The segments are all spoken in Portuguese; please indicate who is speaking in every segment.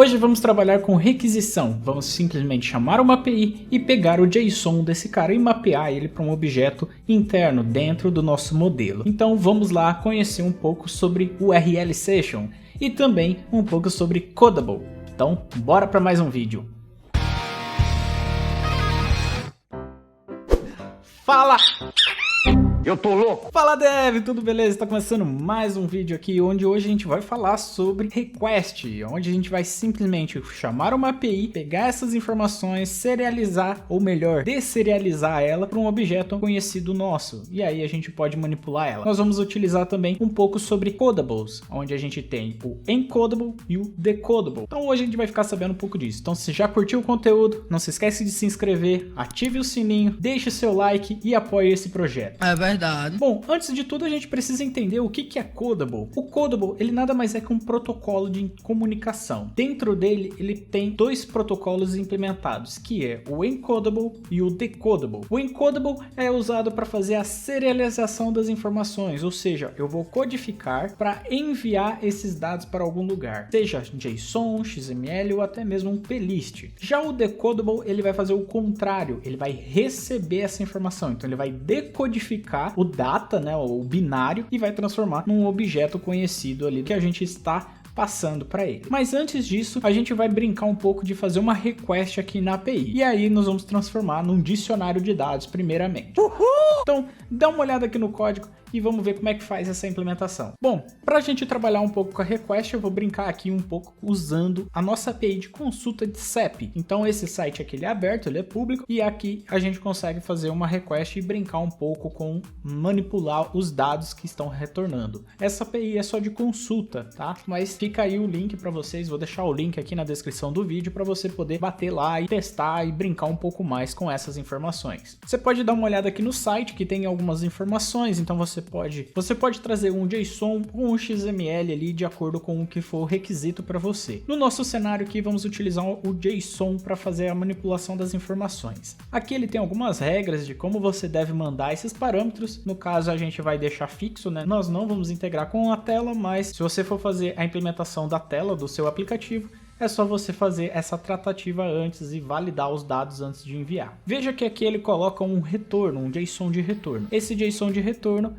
Speaker 1: Hoje vamos trabalhar com requisição. Vamos simplesmente chamar uma API e pegar o JSON desse cara e mapear ele para um objeto interno dentro do nosso modelo. Então vamos lá conhecer um pouco sobre o URL Session e também um pouco sobre Codable. Então bora para mais um vídeo. Fala!
Speaker 2: Eu tô louco!
Speaker 1: Fala Dev, tudo beleza? Está começando mais um vídeo aqui onde hoje a gente vai falar sobre request, onde a gente vai simplesmente chamar uma API, pegar essas informações, serializar ou melhor, deserializar ela para um objeto conhecido nosso e aí a gente pode manipular ela. Nós vamos utilizar também um pouco sobre codables, onde a gente tem o encodable e o decodable. Então hoje a gente vai ficar sabendo um pouco disso. Então se já curtiu o conteúdo, não se esquece de se inscrever, ative o sininho, deixe seu like e apoie esse projeto.
Speaker 3: É verdade.
Speaker 1: Bom, antes de tudo a gente precisa entender o que é Codable. O Codable, ele nada mais é que um protocolo de comunicação. Dentro dele, ele tem dois protocolos implementados, que é o Encodable e o Decodable. O Encodable é usado para fazer a serialização das informações, ou seja, eu vou codificar para enviar esses dados para algum lugar, seja JSON, XML ou até mesmo um plist. Já o Decodable, ele vai fazer o contrário, ele vai receber essa informação, então ele vai decodificar o data, né, o binário, e vai transformar num objeto conhecido ali que a gente está passando para ele. Mas antes disso, a gente vai brincar um pouco de fazer uma request aqui na API. E aí nós vamos transformar num dicionário de dados primeiramente. Uhul! Então, dá uma olhada aqui no código e vamos ver como é que faz essa implementação. Bom, para a gente trabalhar um pouco com a request, eu vou brincar aqui um pouco usando a nossa API de consulta de CEP. Então esse site aqui ele é aberto, ele é público e aqui a gente consegue fazer uma request e brincar um pouco com manipular os dados que estão retornando. Essa API é só de consulta, tá? Mas fica aí o link para vocês, vou deixar o link aqui na descrição do vídeo para você poder bater lá e testar e brincar um pouco mais com essas informações. Você pode dar uma olhada aqui no site que tem algumas informações, então você pode trazer um JSON ou um XML ali de acordo com o que for requisito para você. No nosso cenário aqui vamos utilizar o JSON para fazer a manipulação das informações. Aqui ele tem algumas regras de como você deve mandar esses parâmetros. No caso a gente vai deixar fixo, né? Nós não vamos integrar com a tela, mas se você for fazer a implementação da tela do seu aplicativo, é só você fazer essa tratativa antes e validar os dados antes de enviar. Veja que aqui ele coloca um retorno, um JSON de retorno. Esse JSON de retorno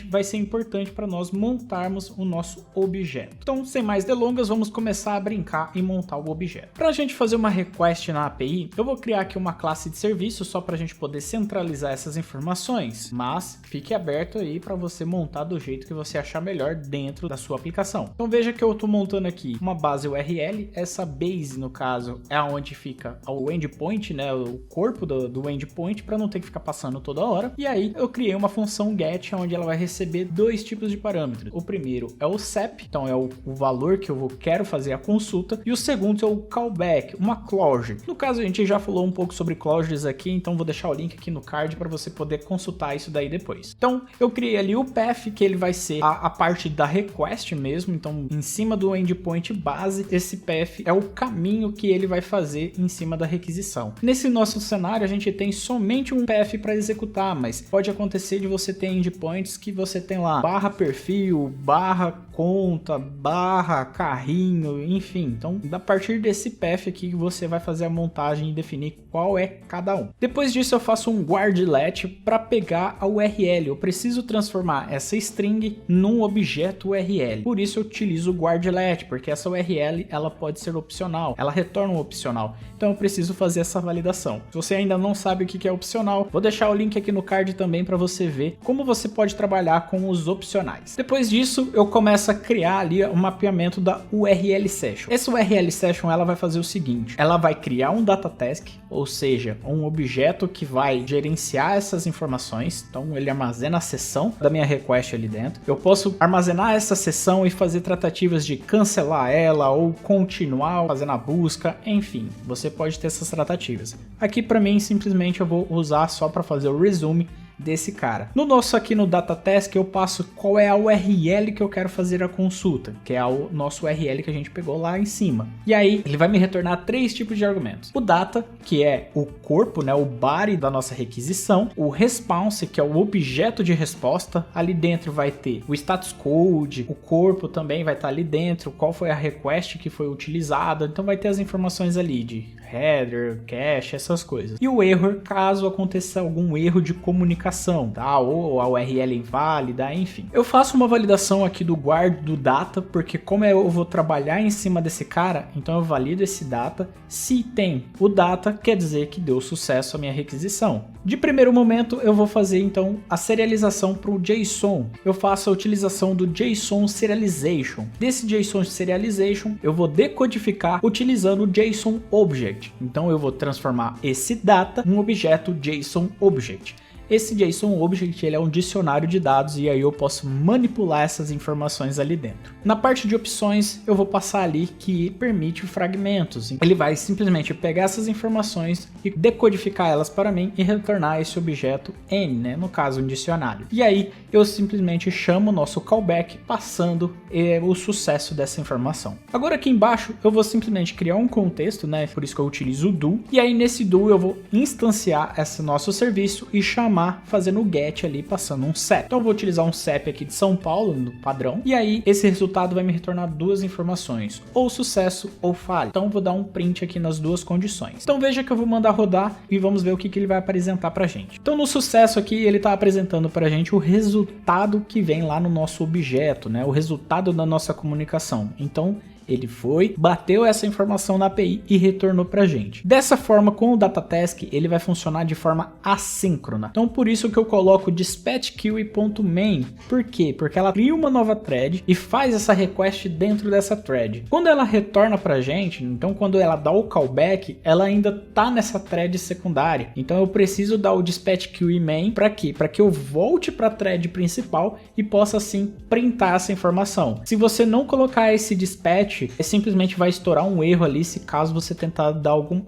Speaker 1: vai ser importante para nós montarmos o nosso objeto. Então, sem mais delongas, vamos começar a brincar e montar o objeto. Para a gente fazer uma request na API, eu vou criar aqui uma classe de serviço só para a gente poder centralizar essas informações, mas fique aberto aí para você montar do jeito que você achar melhor dentro da sua aplicação. Então veja que eu estou montando aqui uma base URL. Essa base, no caso, é onde fica o endpoint, né, o corpo do endpoint, para não ter que ficar passando toda hora. E aí eu criei uma função get, onde ela vai receber dois tipos de parâmetros. O primeiro é o CEP, então é o valor que eu quero fazer a consulta, e o segundo é o callback, uma clause. No caso a gente já falou um pouco sobre clauses aqui, então vou deixar o link aqui no card para você poder consultar isso daí depois. Então eu criei ali o path, que ele vai ser a parte da request mesmo, então em cima do endpoint base, esse path é o caminho que ele vai fazer em cima da requisição. Nesse nosso cenário a gente tem somente um path para executar, mas pode acontecer de você ter endpoints que você tem lá barra perfil, barra conta, barra carrinho, enfim. Então a partir desse path aqui você vai fazer a montagem e definir qual é cada um. Depois disso eu faço um guardlet para pegar a URL. Eu preciso transformar essa string num objeto URL. Por isso eu utilizo o guardlet, porque essa URL ela pode ser opcional, ela retorna um opcional, então eu preciso fazer essa validação. Se você ainda não sabe o que é opcional, vou deixar o link aqui no card também para você ver como você pode trabalhar com os opcionais. Depois disso eu começo a criar ali o mapeamento da URL Session. Essa URL Session ela vai fazer o seguinte, ela vai criar um data task, ou seja, um objeto que vai gerenciar essas informações, então ele armazena a seção da minha request ali dentro. Eu posso armazenar essa seção e fazer tratativas de cancelar ela ou continuar fazendo a busca, enfim, você pode ter essas tratativas. Aqui para mim simplesmente eu vou usar só para fazer o resume desse cara. No nosso aqui no Data Task eu passo qual é a URL que eu quero fazer a consulta, que é o nosso URL que a gente pegou lá em cima. E aí ele vai me retornar 3 tipos de argumentos. O data, que é o corpo, né, o body da nossa requisição. O response, que é o objeto de resposta. Ali dentro vai ter o status code, o corpo também vai estar ali dentro, qual foi a request que foi utilizada. Então vai ter as informações ali de header, cache, essas coisas. E o error, caso aconteça algum erro de comunicação, tá? Ou a URL inválida, enfim. Eu faço uma validação aqui do guard do data, porque como eu vou trabalhar em cima desse cara, então eu valido esse data. Se tem o data, quer dizer que deu sucesso a minha requisição. De primeiro momento, eu vou fazer então a serialização para o JSON. Eu faço a utilização do JSON Serialization. Desse JSON Serialization, eu vou decodificar utilizando o JSON Object. Então eu vou transformar esse data em um objeto JSON Object. Esse JSON Object ele é um dicionário de dados e aí eu posso manipular essas informações ali dentro. Na parte de opções eu vou passar ali que permite fragmentos. Ele vai simplesmente pegar essas informações e decodificar elas para mim e retornar esse objeto N, né? No caso um dicionário. E aí eu simplesmente chamo o nosso callback passando o sucesso dessa informação. Agora aqui embaixo eu vou simplesmente criar um contexto, né? Por isso que eu utilizo o do. E aí nesse do eu vou instanciar esse nosso serviço e chamar fazendo o get ali, passando um CEP. Então eu vou utilizar um CEP aqui de São Paulo, no padrão, e aí esse resultado vai me retornar 2 informações, ou sucesso ou falha. Então eu vou dar um print aqui nas 2 condições. Então veja que eu vou mandar rodar e vamos ver o que ele vai apresentar pra gente. Então no sucesso aqui ele está apresentando pra gente o resultado que vem lá no nosso objeto, né? O resultado da nossa comunicação. Então ele foi, bateu essa informação na API e retornou pra gente. Dessa forma, com o Data Task, ele vai funcionar de forma assíncrona. Então, por isso que eu coloco dispatchQueue.main. Por quê? Porque ela cria uma nova thread e faz essa request dentro dessa thread. Quando ela retorna pra gente, então quando ela dá o callback, ela ainda tá nessa thread secundária. Então, eu preciso dar o dispatchQueue.main para quê? Para que eu volte para a thread principal e possa assim printar essa informação. Se você não colocar esse dispatch, simplesmente vai estourar um erro ali se caso você tentar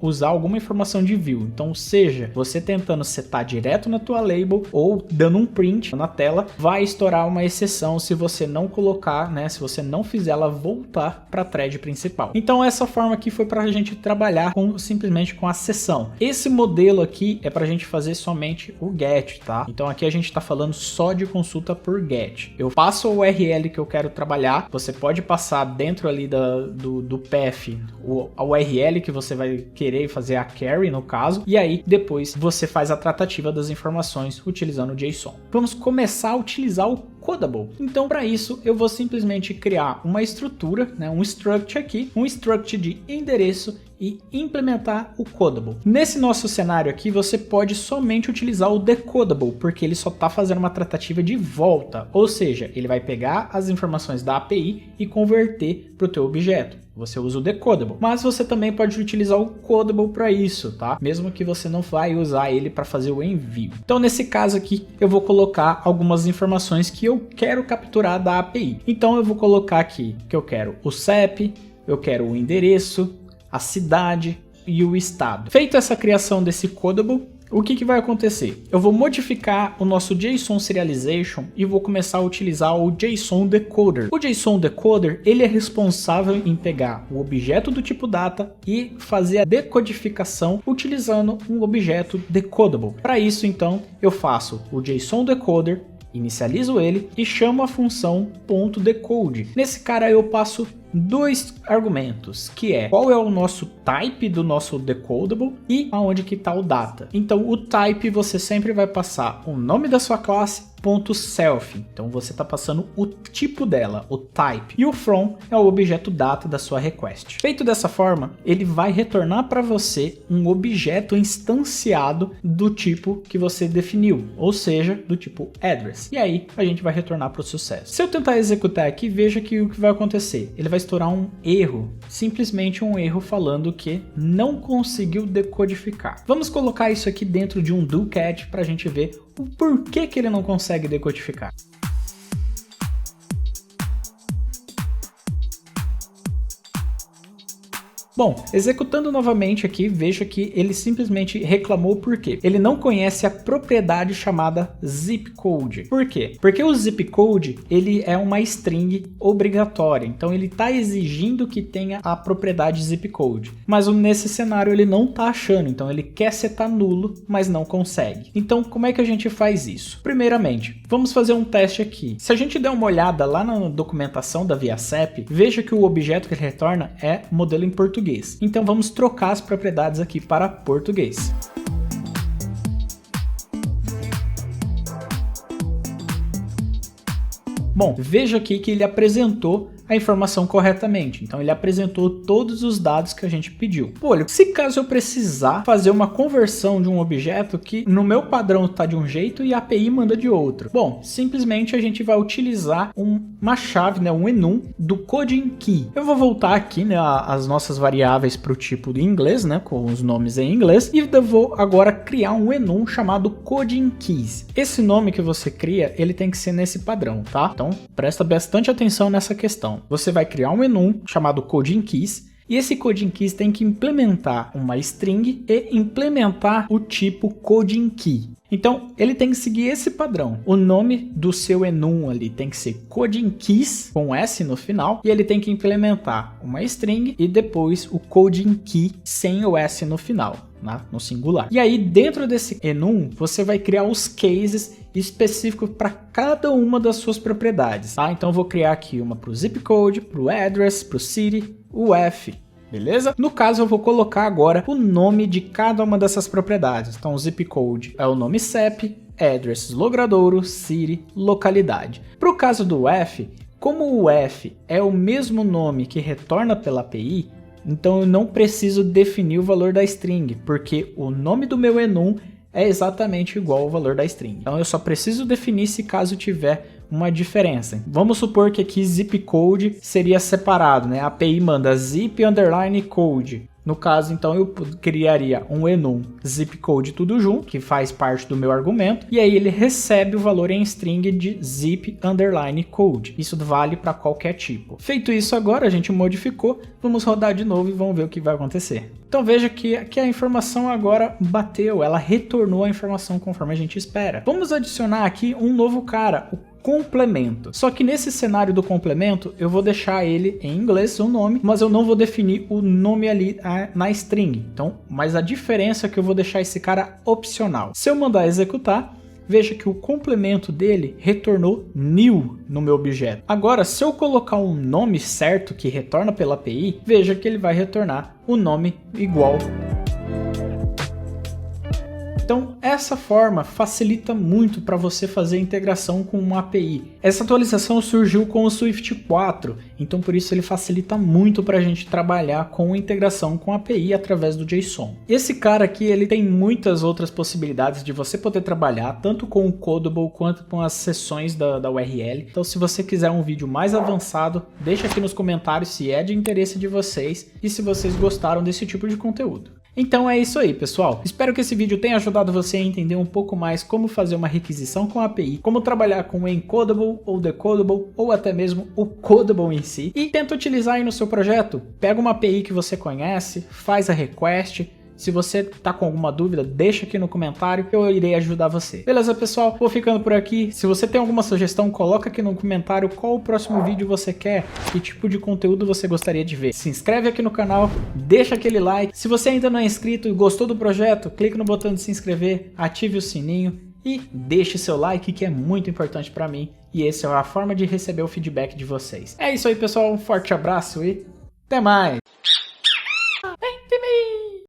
Speaker 1: usar alguma informação de view. Então, seja você tentando setar direto na tua label ou dando um print na tela, vai estourar uma exceção se você não colocar, né? Se você não fizer ela voltar para a thread principal. Então, essa forma aqui foi para a gente trabalhar simplesmente com a sessão. Esse modelo aqui é para a gente fazer somente o get, tá? Então, aqui a gente está falando só de consulta por get. Eu passo a URL que eu quero trabalhar. Você pode passar dentro ali do path a URL que você vai querer fazer a query no caso, e aí depois você faz a tratativa das informações utilizando o JSON. Vamos começar a utilizar o Codable. Então, para isso, eu vou simplesmente criar uma estrutura, né, um struct aqui, um struct de endereço e implementar o Codable. Nesse nosso cenário aqui, você pode somente utilizar o Decodable, porque ele só está fazendo uma tratativa de volta, ou seja, ele vai pegar as informações da API e converter para o teu objeto. Você usa o Decodable, mas você também pode utilizar o Codable para isso, tá? Mesmo que você não vai usar ele para fazer o envio. Então, nesse caso aqui, eu vou colocar algumas informações que eu quero capturar da API. Então, eu vou colocar aqui que eu quero o CEP, eu quero o endereço, a cidade e o estado. Feita essa criação desse Codable, o que vai acontecer? Eu vou modificar o nosso JSON Serialization e vou começar a utilizar o JSON Decoder. O JSON Decoder ele é responsável em pegar o objeto do tipo data e fazer a decodificação utilizando um objeto decodable. Para isso, então, eu faço o JSON Decoder, inicializo ele e chamo a função .decode. Nesse cara eu passo 2 argumentos, que é qual é o nosso type do nosso decodable e aonde que está o data. Então o type você sempre vai passar o nome da sua classe .self, então você está passando o tipo dela, o type, e o from é o objeto data da sua request. Feito dessa forma, ele vai retornar para você um objeto instanciado do tipo que você definiu, ou seja, do tipo address. E aí a gente vai retornar para o sucesso. Se eu tentar executar aqui, veja que o que vai acontecer, ele vai estourar um erro, simplesmente um erro falando que não conseguiu decodificar. Vamos colocar isso aqui dentro de um do catch para a gente ver o porquê que ele não consegue decodificar. Bom, executando novamente aqui, veja que ele simplesmente reclamou por quê? Ele não conhece a propriedade chamada zip code. Por quê? Porque o zip code, ele é uma string obrigatória, então ele está exigindo que tenha a propriedade zip code. Mas nesse cenário ele não está achando, então ele quer setar nulo, mas não consegue. Então como é que a gente faz isso? Primeiramente, vamos fazer um teste aqui. Se a gente der uma olhada lá na documentação da ViaCep, veja que o objeto que ele retorna é modelo em português. Então vamos trocar as propriedades aqui para português. Bom, veja aqui que ele apresentou a informação corretamente. Então ele apresentou todos os dados que a gente pediu. Olha, se caso eu precisar fazer uma conversão de um objeto que no meu padrão está de um jeito e a API manda de outro. Bom, simplesmente a gente vai utilizar uma chave, né, um enum do coding key. Eu vou voltar aqui, né, as nossas variáveis para o tipo de inglês, né, com os nomes em inglês, e eu vou agora criar um enum chamado coding keys. Esse nome que você cria, ele tem que ser nesse padrão, tá? Então presta bastante atenção nessa questão. Você vai criar um enum chamado coding keys e esse coding keys tem que implementar uma string e implementar o tipo coding key. Então ele tem que seguir esse padrão. O nome do seu enum ali tem que ser coding keys com S no final e ele tem que implementar uma string e depois o coding key sem o S no final, né, no singular. E aí dentro desse enum você vai criar os cases específicos para cada uma das suas propriedades, tá? Então eu vou criar aqui uma para o zip code, para o address, para o city, o F. Beleza? No caso eu vou colocar agora o nome de cada uma dessas propriedades. Então o zip code é o nome CEP, address logradouro, city, localidade. Para o caso do F, como o F é o mesmo nome que retorna pela API, então eu não preciso definir o valor da string, porque o nome do meu enum é exatamente igual ao valor da string. Então eu só preciso definir se caso tiver uma diferença. Vamos supor que aqui zip code seria separado, né? A API manda zip underline code. No caso, então, eu criaria um enum zip code tudo junto, que faz parte do meu argumento, e aí ele recebe o valor em string de zip underline code. Isso vale para qualquer tipo. Feito isso agora, a gente modificou, vamos rodar de novo e vamos ver o que vai acontecer. Então veja que a informação agora bateu, ela retornou a informação conforme a gente espera. Vamos adicionar aqui um novo cara, o complemento. Só que nesse cenário do complemento, eu vou deixar ele em inglês, o nome, mas eu não vou definir o nome ali na string. Então, mas a diferença é que eu vou deixar esse cara opcional. Se eu mandar executar, veja que o complemento dele retornou new no meu objeto. Agora, se eu colocar um nome certo que retorna pela API, veja que ele vai retornar o nome igual. Então, essa forma facilita muito para você fazer integração com uma API. Essa atualização surgiu com o Swift 4, então por isso ele facilita muito para a gente trabalhar com integração com a API através do JSON. Esse cara aqui, ele tem muitas outras possibilidades de você poder trabalhar, tanto com o Codable quanto com as seções da URL. Então, se você quiser um vídeo mais avançado, deixa aqui nos comentários se é de interesse de vocês e se vocês gostaram desse tipo de conteúdo. Então é isso aí, pessoal. Espero que esse vídeo tenha ajudado você a entender um pouco mais como fazer uma requisição com a API, como trabalhar com o Encodable ou Decodable ou até mesmo o Codable em si e tenta utilizar aí no seu projeto. Pega uma API que você conhece, faz a request. Se você tá com alguma dúvida, deixa aqui no comentário que eu irei ajudar você. Beleza, pessoal? Vou ficando por aqui. Se você tem alguma sugestão, coloca aqui no comentário qual o próximo vídeo você quer, que tipo de conteúdo você gostaria de ver. Se inscreve aqui no canal, deixa aquele like. Se você ainda não é inscrito e gostou do projeto, clique no botão de se inscrever, ative o sininho e deixe seu like, que é muito importante para mim. E essa é a forma de receber o feedback de vocês. É isso aí, pessoal. Um forte abraço e até mais!